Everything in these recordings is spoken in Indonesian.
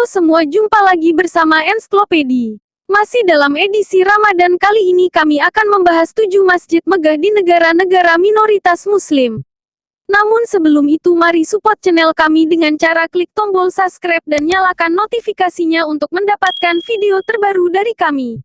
semua, jumpa lagi bersama Encyclopedia. Masih dalam edisi Ramadan kali ini kami akan membahas 7 masjid megah di negara-negara minoritas Muslim. Namun sebelum itu mari support channel kami dengan cara klik tombol subscribe dan nyalakan notifikasinya untuk mendapatkan video terbaru dari kami.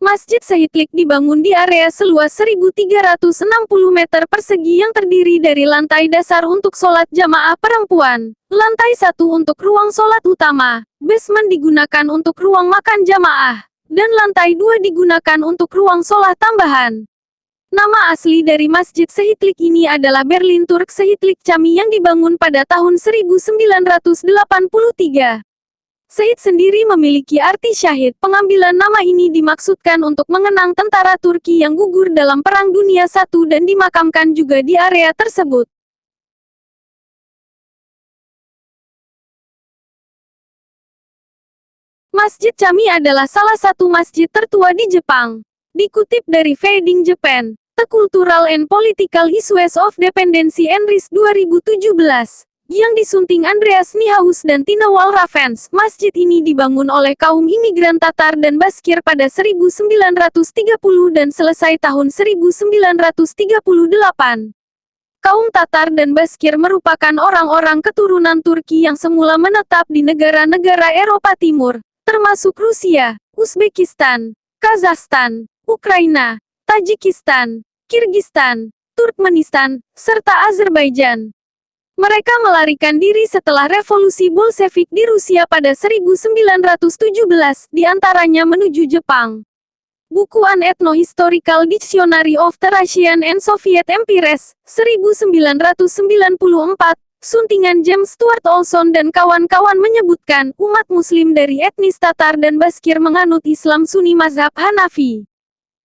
Masjid Sahid dibangun di area seluas 1.360 meter persegi yang terdiri dari lantai dasar untuk sholat jamaah perempuan, lantai 1 untuk ruang sholat utama, basement digunakan untuk ruang makan jamaah, dan lantai 2 digunakan untuk ruang sholat tambahan. Nama asli dari Masjid Sahid ini adalah Berlin Turk Sahid Cami yang dibangun pada tahun 1983. Sahid sendiri memiliki arti syahid. Pengambilan nama ini dimaksudkan untuk mengenang tentara Turki yang gugur dalam Perang Dunia I dan dimakamkan juga di area tersebut. Masjid Cami adalah salah satu masjid tertua di Jepang. Dikutip dari Fading Japan, The Cultural and Political Issues of Dependency and Risk 2017. Yang disunting Andreas Niehaus dan Tina Wallravens, masjid ini dibangun oleh kaum imigran Tatar dan Baskir pada 1930 dan selesai tahun 1938. Kaum Tatar dan Baskir merupakan orang-orang keturunan Turki yang semula menetap di negara-negara Eropa Timur, termasuk Rusia, Uzbekistan, Kazakhstan, Ukraina, Tajikistan, Kirgistan, Turkmenistan, serta Azerbaijan. Mereka melarikan diri setelah revolusi Bolshevik di Rusia pada 1917, diantaranya menuju Jepang. Buku An Ethno-Historical Dictionary of the Russian and Soviet Empires, 1994, suntingan James Stuart Olson dan kawan-kawan menyebutkan, umat Muslim dari etnis Tatar dan Baskir menganut Islam Sunni mazhab Hanafi.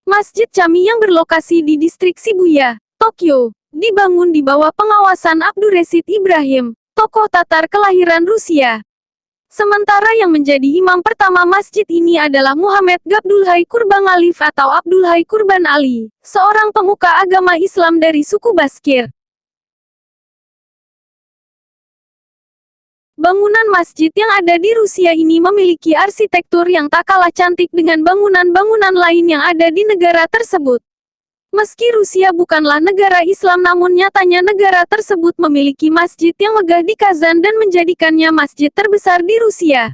Masjid Cami yang berlokasi di distrik Shibuya, Tokyo, dibangun di bawah pengawasan Abdurrashid Ibrahim, tokoh Tatar kelahiran Rusia. Sementara yang menjadi imam pertama masjid ini adalah Muhammad Gabdulhai Kurban Alif atau Abdulhai Kurban Ali, seorang pemuka agama Islam dari suku Baskir. Bangunan masjid yang ada di Rusia ini memiliki arsitektur yang tak kalah cantik dengan bangunan-bangunan lain yang ada di negara tersebut. Meski Rusia bukanlah negara Islam, namun nyatanya negara tersebut memiliki masjid yang megah di Kazan dan menjadikannya masjid terbesar di Rusia.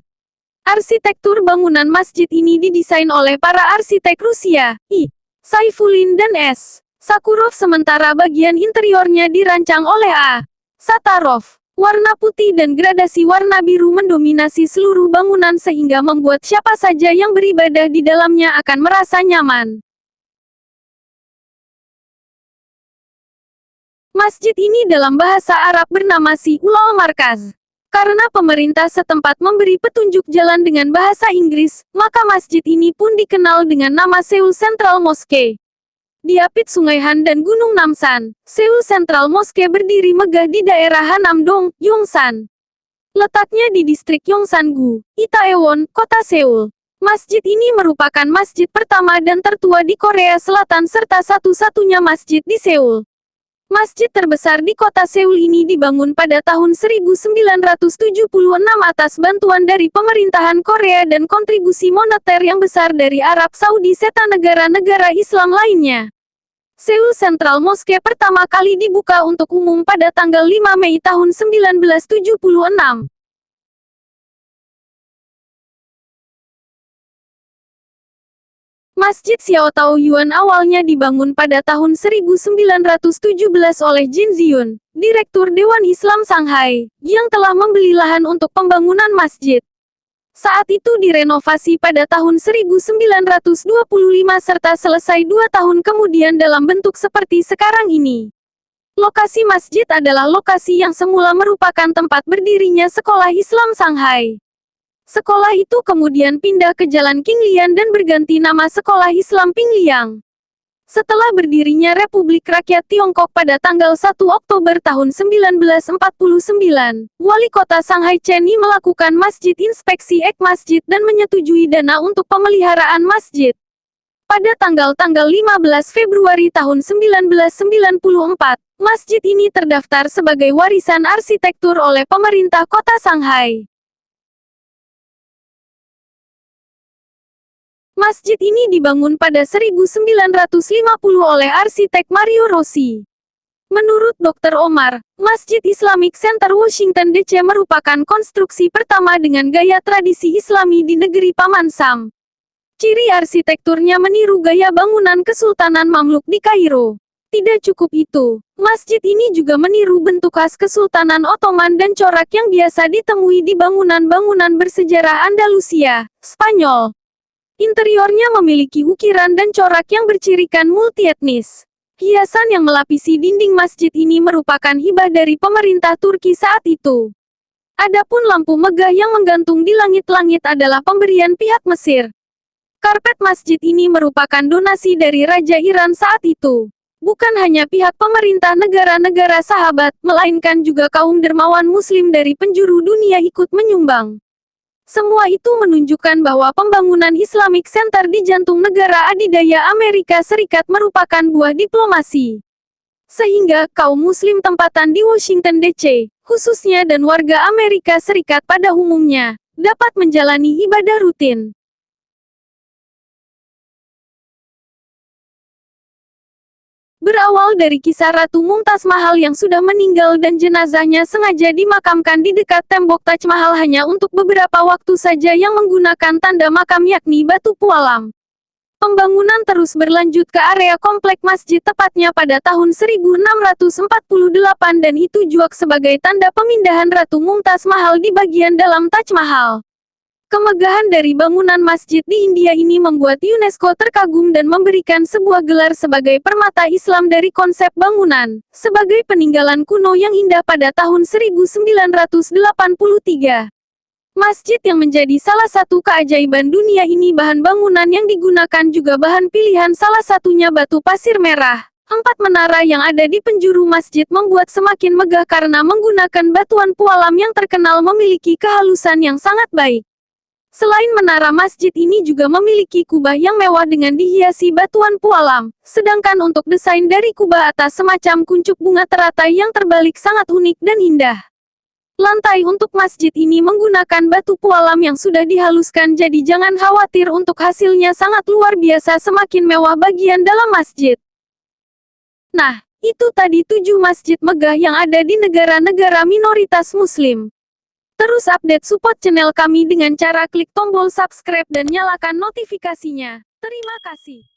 Arsitektur bangunan masjid ini didesain oleh para arsitek Rusia, I. Saifulin dan S. Sakurov, sementara bagian interiornya dirancang oleh A. Satarov. Warna putih dan gradasi warna biru mendominasi seluruh bangunan sehingga membuat siapa saja yang beribadah di dalamnya akan merasa nyaman. Masjid ini dalam bahasa Arab bernama Si'ulal Markaz. Karena pemerintah setempat memberi petunjuk jalan dengan bahasa Inggris, maka masjid ini pun dikenal dengan nama Seoul Central Mosque. Di apit Sungai Han dan Gunung Namsan, Seoul Central Mosque berdiri megah di daerah Hanamdong, Yongsan. Letaknya di distrik Yongsan-gu, Itaewon, kota Seoul. Masjid ini merupakan masjid pertama dan tertua di Korea Selatan serta satu-satunya masjid di Seoul. Masjid terbesar di kota Seoul ini dibangun pada tahun 1976 atas bantuan dari pemerintahan Korea dan kontribusi moneter yang besar dari Arab Saudi serta negara-negara Islam lainnya. Seoul Central Mosque pertama kali dibuka untuk umum pada tanggal 5 Mei tahun 1976. Masjid Xiao Taoyuan awalnya dibangun pada tahun 1917 oleh Jin Ziyun, Direktur Dewan Islam Shanghai, yang telah membeli lahan untuk pembangunan masjid. Saat itu direnovasi pada tahun 1925 serta selesai 2 tahun kemudian dalam bentuk seperti sekarang ini. Lokasi masjid adalah lokasi yang semula merupakan tempat berdirinya sekolah Islam Shanghai. Sekolah itu kemudian pindah ke Jalan Qinglian dan berganti nama Sekolah Islam Pingliang. Setelah berdirinya Republik Rakyat Tiongkok pada tanggal 1 Oktober tahun 1949, Wali Kota Shanghai Chen Yi melakukan masjid inspeksi masjid dan menyetujui dana untuk pemeliharaan masjid. Pada tanggal 15 Februari tahun 1994, Masjid ini terdaftar sebagai warisan arsitektur oleh pemerintah kota Shanghai. Masjid ini dibangun pada 1950 oleh arsitek Mario Rossi. Menurut Dr. Omar, Masjid Islamic Center Washington DC merupakan konstruksi pertama dengan gaya tradisi Islami di negeri Paman Sam. Ciri arsitekturnya meniru gaya bangunan Kesultanan Mamluk di Kairo. Tidak cukup itu, masjid ini juga meniru bentuk khas Kesultanan Ottoman dan corak yang biasa ditemui di bangunan-bangunan bersejarah Andalusia, Spanyol. Interiornya memiliki ukiran dan corak yang bercirikan multietnis. Hiasan yang melapisi dinding masjid ini merupakan hibah dari pemerintah Turki saat itu. Adapun lampu megah yang menggantung di langit-langit adalah pemberian pihak Mesir. Karpet masjid ini merupakan donasi dari Raja Iran saat itu. Bukan hanya pihak pemerintah negara-negara sahabat, melainkan juga kaum dermawan muslim dari penjuru dunia ikut menyumbang. Semua itu menunjukkan bahwa pembangunan Islamic Center di jantung negara adidaya Amerika Serikat merupakan buah diplomasi. Sehingga, kaum muslim tempatan di Washington DC, khususnya dan warga Amerika Serikat pada umumnya, dapat menjalani ibadah rutin. Berawal dari kisah Ratu Mumtaz Mahal yang sudah meninggal dan jenazahnya sengaja dimakamkan di dekat tembok Taj Mahal hanya untuk beberapa waktu saja yang menggunakan tanda makam yakni batu pualam. Pembangunan terus berlanjut ke area komplek masjid tepatnya pada tahun 1648 dan itu juga sebagai tanda pemindahan Ratu Mumtaz Mahal di bagian dalam Taj Mahal. Kemegahan dari bangunan masjid di India ini membuat UNESCO terkagum dan memberikan sebuah gelar sebagai permata Islam dari konsep bangunan, sebagai peninggalan kuno yang indah pada tahun 1983. Masjid yang menjadi salah satu keajaiban dunia ini bahan bangunan yang digunakan juga bahan pilihan salah satunya batu pasir merah. 4 menara yang ada di penjuru masjid membuat semakin megah karena menggunakan batuan pualam yang terkenal memiliki kehalusan yang sangat baik. Selain menara masjid ini juga memiliki kubah yang mewah dengan dihiasi batuan pualam, sedangkan untuk desain dari kubah atas semacam kuncup bunga teratai yang terbalik sangat unik dan indah. Lantai untuk masjid ini menggunakan batu pualam yang sudah dihaluskan jadi jangan khawatir untuk hasilnya sangat luar biasa semakin mewah bagian dalam masjid. Nah, itu tadi 7 masjid megah yang ada di negara-negara minoritas muslim. Terus update support channel kami dengan cara klik tombol subscribe dan nyalakan notifikasinya. Terima kasih.